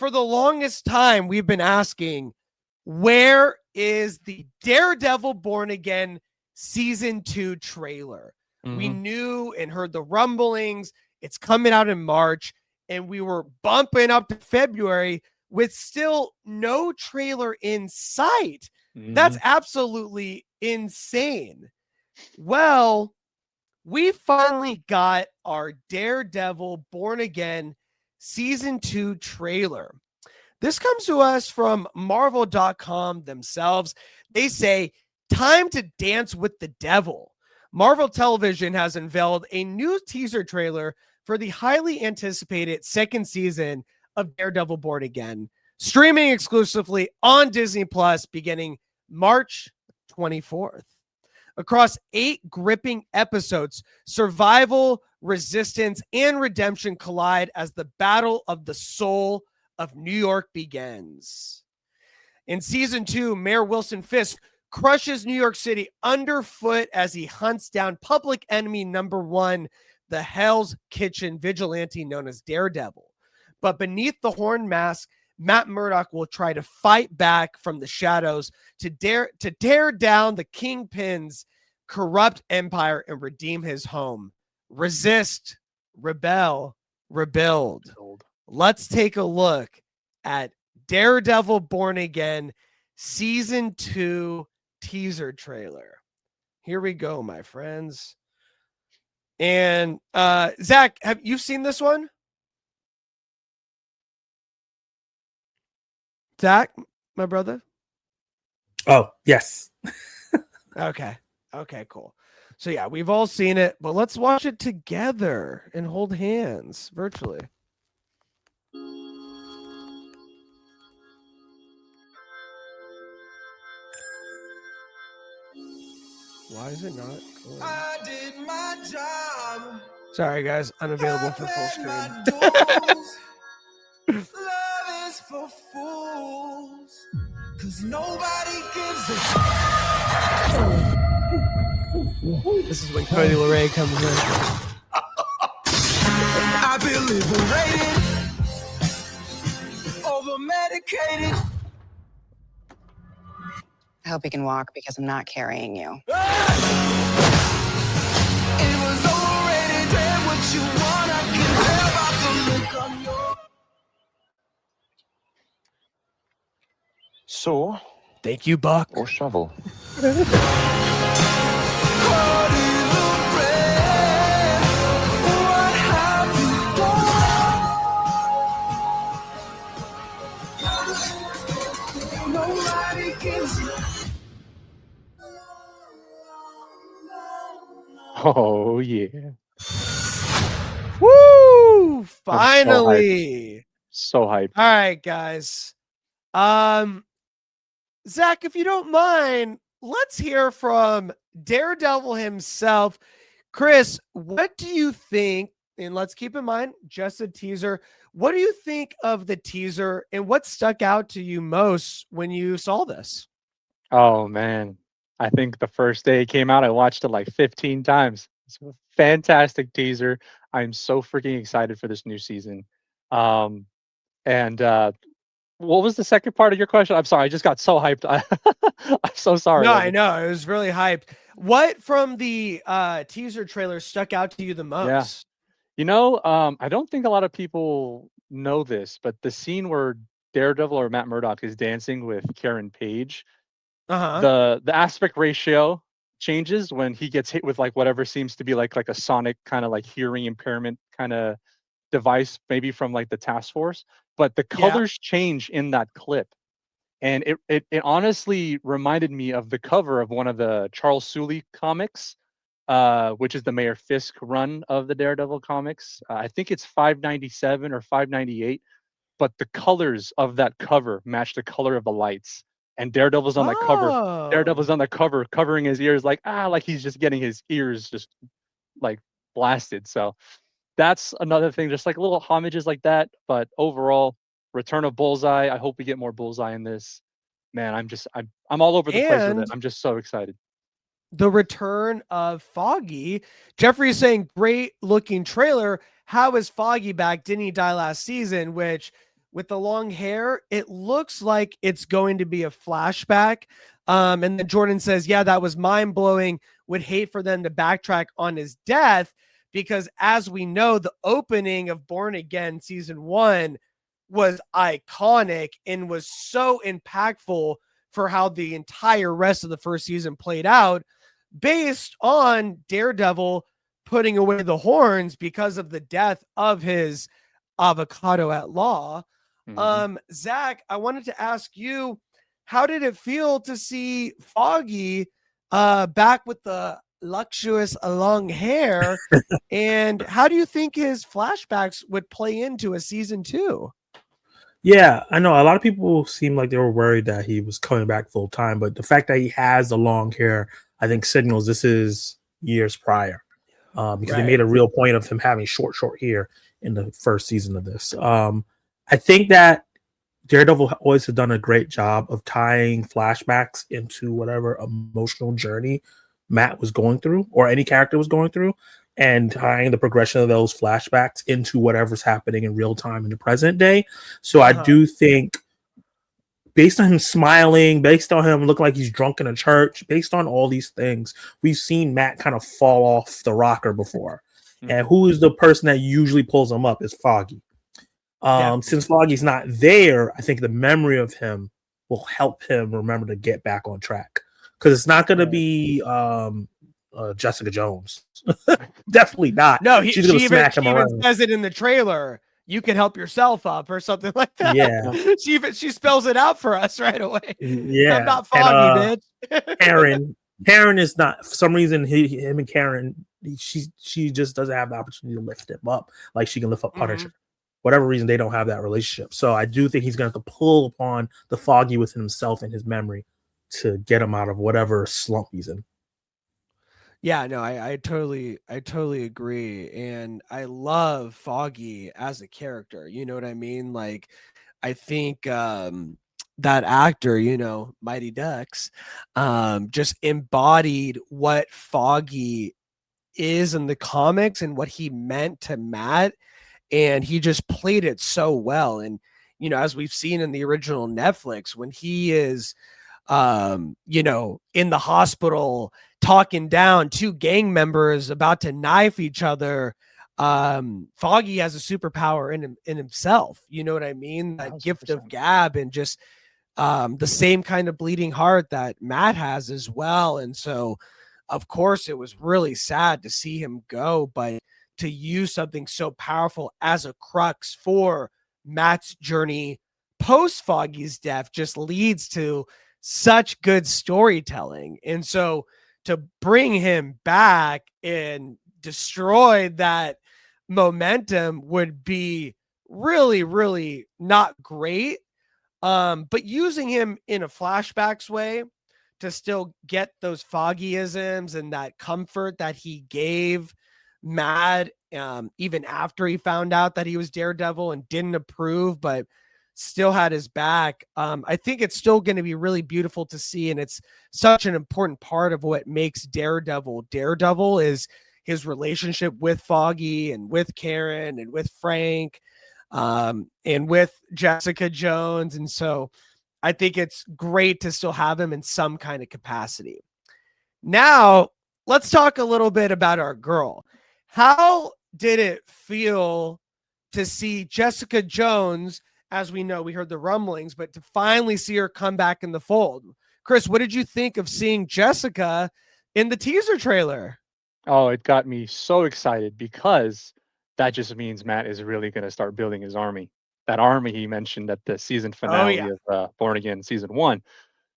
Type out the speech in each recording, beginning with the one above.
for the longest time, we've been asking, where is the Daredevil Born Again season 2 trailer? We knew and heard the rumblings. It's coming out in March, and we were bumping up to February with still no trailer in sight. That's absolutely insane. Well, we finally got our Daredevil Born Again season 2 trailer. This comes to us from Marvel.com themselves. They say, time to dance with the devil. Marvel Television has unveiled a new teaser trailer for the highly anticipated second season of Daredevil Born Again, streaming exclusively on Disney Plus beginning March 24th. Across 8 gripping episodes, survival, resistance, and redemption collide as the battle of the soul of New York begins. In season 2, Mayor Wilson Fisk crushes New York City underfoot as he hunts down public enemy number 1, the Hell's Kitchen vigilante known as Daredevil. But beneath the horn mask, Matt Murdock will try to fight back from the shadows to tear down the Kingpin's corrupt empire and redeem his home. Resist, rebel, rebuild. Let's take a look at Daredevil Born Again season 2 teaser trailer. Here we go, my friends. And Zach, have you seen this one? Zach, my brother? Oh, yes. Okay, cool. So yeah, we've all seen it, but let's watch it together and hold hands virtually. Why is it not going? I did my job. Sorry, guys, unavailable for full screen. Love is for fools, 'cause nobody gives a. This is when Cody LeRae comes in. I feel liberated, over medicated. I hope you can walk because I'm not carrying you. It was already there, what you want, I can tell by the look on your. Saw? Thank you, Buck. Or shovel? Oh, yeah. Woo! Finally. So hyped. All right, guys. Zach, if you don't mind, let's hear from Daredevil himself. Chris, what do you think? And let's keep in mind, just a teaser. What do you think of the teaser and what stuck out to you most when you saw this? Oh, man. I think the first day it came out, I watched it like 15 times. It's a fantastic teaser. I'm so freaking excited for this new season. What was the second part of your question? I'm sorry, I just got so hyped. I'm so sorry. No, I know. It was really hyped. What from the teaser trailer stuck out to you the most? Yeah. I don't think a lot of people know this, but the scene where Daredevil or Matt Murdock is dancing with Karen Page, the aspect ratio changes when he gets hit with like whatever seems to be like a sonic kind of like hearing impairment kind of device, maybe from like the task force, but the colors change in that clip. And it honestly reminded me of the cover of one of the Charles Soule comics, which is the Mayor Fisk run of the Daredevil comics. I think it's 597 or 598, but the colors of that cover match the color of the lights. And Daredevil's on the cover. Daredevil's on the cover, covering his ears like he's just getting his ears just like blasted. So that's another thing, just like little homages like that. But overall, return of Bullseye. I hope we get more Bullseye in this. Man, I'm all over the place with it. I'm just so excited. The return of Foggy. Jeffrey is saying, great looking trailer. How is Foggy back? Didn't he die last season? Which with the long hair, it looks like it's going to be a flashback. And then Jordan says, yeah, that was mind blowing. Would hate for them to backtrack on his death because, as we know, the opening of Born Again season 1 was iconic and was so impactful for how the entire rest of the first season played out, based on Daredevil putting away the horns because of the death of his avocado at law. Zach, I wanted to ask you, how did it feel to see Foggy back with the luxurious long hair? And how do you think his flashbacks would play into a season 2? Yeah, I know a lot of people seem like they were worried that he was coming back full time, but the fact that he has the long hair, I think signals this is years prior, because they made a real point of him having short hair in the first season of this. I think that Daredevil always has done a great job of tying flashbacks into whatever emotional journey Matt was going through, or any character was going through, and tying the progression of those flashbacks into whatever's happening in real time in the present day. So I do think, based on him smiling, based on him looking like he's drunk in a church, based on all these things, we've seen Matt kind of fall off the rocker before. And who is the person that usually pulls him up is Foggy. Since Foggy's not there, I think the memory of him will help him remember to get back on track. Because it's not going to be Jessica Jones. Definitely not. No, she's going to smack him around. She even says it in the trailer. You can help yourself up or something like that. Yeah. she spells it out for us right away. Yeah. I'm not Foggy, bitch. Karen is not, for some reason, him and Karen, she just doesn't have the opportunity to lift him up like she can lift up Punisher. Whatever reason, they don't have that relationship. So I do think he's going to have to pull upon the Foggy within himself and his memory to get him out of whatever slump he's in. Yeah, no, I totally agree. And I love Foggy as a character. You know what I mean? Like, I think that actor, Mighty Ducks, just embodied what Foggy is in the comics and what he meant to Matt. And he just played it so well. And, as we've seen in the original Netflix, when he is, in the hospital talking down 2 gang members about to knife each other, Foggy has a superpower in himself. You know what I mean? That 100%. Gift of gab, and just the same kind of bleeding heart that Matt has as well. And so, of course, it was really sad to see him go, but to use something so powerful as a crux for Matt's journey post Foggy's death just leads to such good storytelling. And so to bring him back and destroy that momentum would be really, really not great. But using him in a flashbacks way to still get those Foggyisms and that comfort that he gave Matt, even after he found out that he was Daredevil and didn't approve, but still had his back. I think it's still going to be really beautiful to see. And it's such an important part of what makes Daredevil is his relationship with Foggy and with Karen and with Frank, and with Jessica Jones. And so I think it's great to still have him in some kind of capacity. Now, let's talk a little bit about our girl. How did it feel to see Jessica Jones? As we know, we heard the rumblings, but to finally see her come back in the fold. Chris, what did you think of seeing Jessica in the teaser trailer? Oh, it got me so excited, because that just means Matt is really going to start building his army. That army he mentioned at the season finale of Born Again season 1.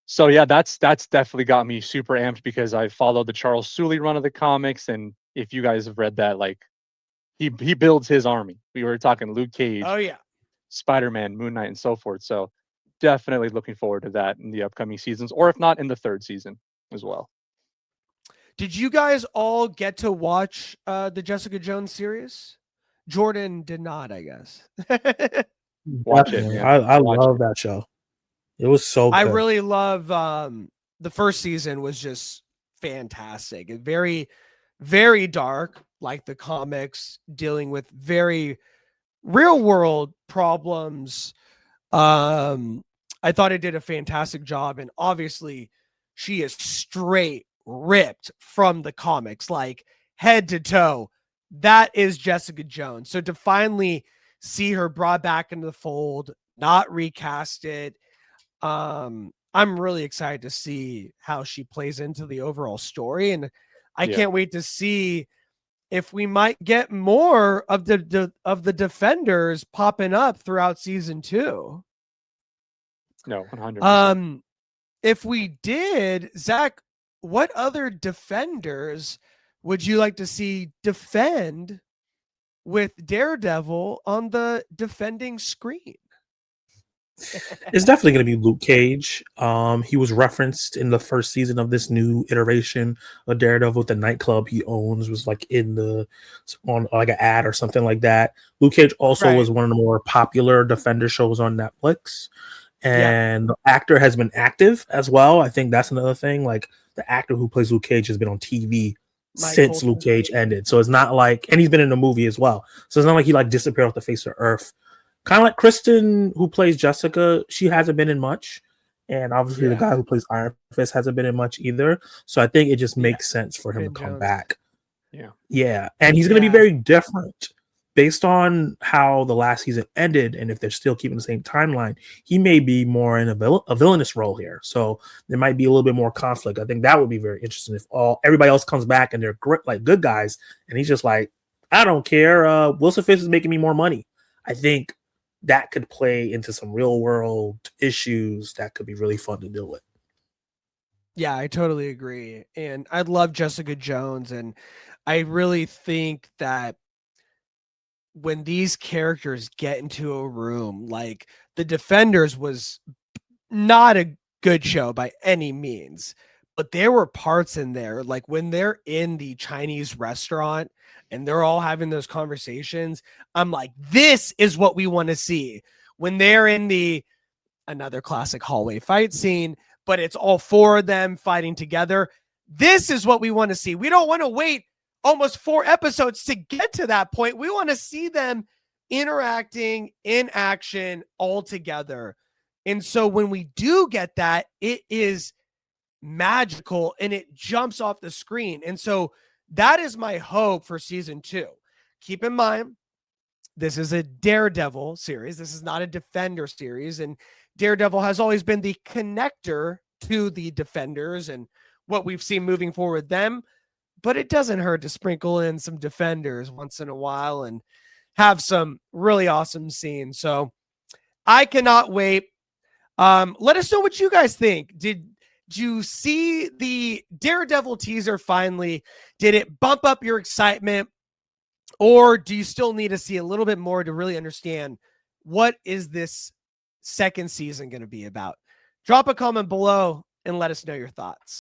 So yeah, that's definitely got me super amped, because I followed the Charles Soule run of the comics, and if you guys have read that, like, he builds his army. We were talking Luke Cage, Spider-Man, Moon Knight, and so forth. So definitely looking forward to that in the upcoming seasons, or if not, in the 3rd season as well. Did you guys all get to watch the Jessica Jones series? Jordan did not, I guess. Watch it. Man. I love that show. It was so good. I really love the first season was just fantastic. And very, very dark, like the comics, dealing with very real world problems I thought it did a fantastic job, and obviously she is straight ripped from the comics, like head to toe. That is Jessica Jones. So to finally see her brought back into the fold, not recast it, I'm really excited to see how she plays into the overall story, and I can't wait to see if we might get more of the Defenders popping up throughout season 2. No, 100%. If we did, Zach, what other Defenders would you like to see defend with Daredevil on the defending screen? It's definitely going to be Luke Cage. He was referenced in the first season of this new iteration of Daredevil. The nightclub he owns was like on like an ad or something like that. Luke Cage also was one of the more popular Defender shows on Netflix, and the actor has been active as well. I think that's another thing. Like the actor who plays Luke Cage has been on TV since Luke Cage ended, so it's not like, and he's been in the movie as well. So it's not like he like disappeared off the face of Earth. Kind of like Kristen, who plays Jessica, she hasn't been in much. And obviously the guy who plays Iron Fist hasn't been in much either. So I think it just makes sense for him to come back. Yeah. And he's going to be very different based on how the last season ended. And if they're still keeping the same timeline, he may be more in a villainous role here. So there might be a little bit more conflict. I think that would be very interesting if everybody else comes back and they're like good guys. And he's just like, I don't care. Wilson Fisk is making me more money. I think that could play into some real world issues that could be really fun to deal with. Yeah, I totally agree. And I love Jessica Jones. And I really think that when these characters get into a room, like the Defenders was not a good show by any means, but there were parts in there, like when they're in the Chinese restaurant and they're all having those conversations, I'm like, this is what we want to see. When they're in another classic hallway fight scene, but it's all 4 of them fighting together. This is what we want to see. We don't want to wait almost 4 episodes to get to that point. We want to see them interacting in action all together. And so when we do get that, it is magical and it jumps off the screen. And so that is my hope for season 2. Keep in mind, this is a Daredevil series. This is not a Defender series. And Daredevil has always been the connector to the Defenders and what we've seen moving forward with them. But it doesn't hurt to sprinkle in some Defenders once in a while and have some really awesome scenes. So I cannot wait. Let us know what you guys think. Did you see the Daredevil teaser finally? Did it bump up your excitement? Or do you still need to see a little bit more to really understand what is this second season going to be about? Drop a comment below and let us know your thoughts.